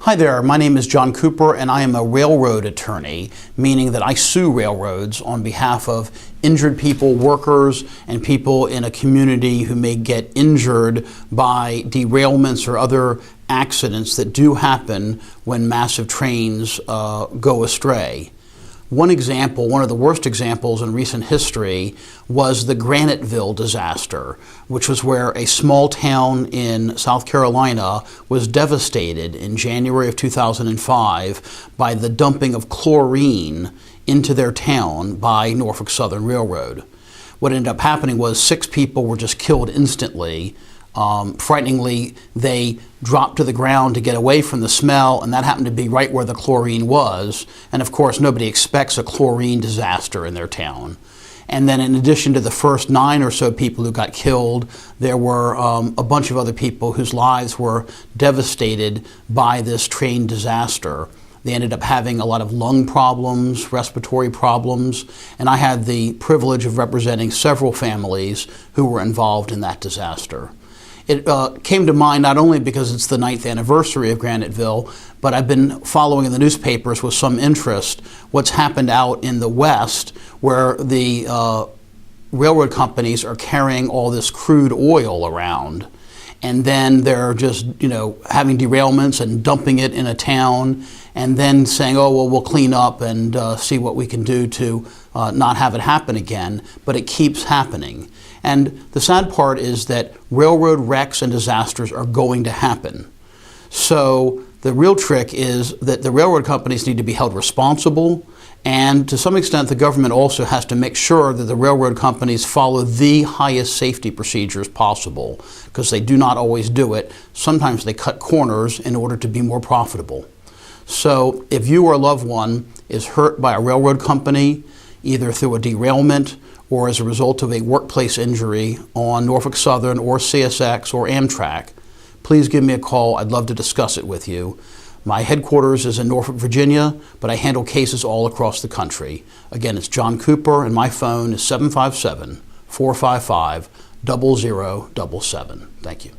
Hi there, my name is John Cooper and I am a railroad attorney, meaning that I sue railroads on behalf of injured people, workers, and people in a community who may get injured by derailments or other accidents that do happen when massive trains go astray. One example, one of the worst examples in recent history, was the Graniteville disaster, which was where a small town in South Carolina was devastated in January of 2005 by the dumping of chlorine into their town by Norfolk Southern Railroad. What ended up happening was 6 people were just killed instantly. Frighteningly, they dropped to the ground to get away from the smell, and that happened to be right where the chlorine was. And of course, nobody expects a chlorine disaster in their town. And then in addition to the first 9 or so people who got killed, there were a bunch of other people whose lives were devastated by this train disaster. They ended up having a lot of lung problems, respiratory problems, and I had the privilege of representing several families who were involved in that disaster. It came to mind not only because it's the 9th anniversary of Graniteville, but I've been following in the newspapers with some interest what's happened out in the West, where the railroad companies are carrying all this crude oil around. And then they're just, having derailments and dumping it in a town and then saying, oh, well, we'll clean up and see what we can do to not have it happen again. But it keeps happening. And the sad part is that railroad wrecks and disasters are going to happen. So the real trick is that the railroad companies need to be held responsible, and to some extent the government also has to make sure that the railroad companies follow the highest safety procedures possible, because they do not always do it. Sometimes they cut corners in order to be more profitable. So if you or a loved one is hurt by a railroad company, either through a derailment or as a result of a workplace injury on Norfolk Southern or CSX or Amtrak, please give me a call. I'd love to discuss it with you. My headquarters is in Norfolk, Virginia, but I handle cases all across the country. Again, it's John Cooper, and my phone is 757-455-0077. Thank you.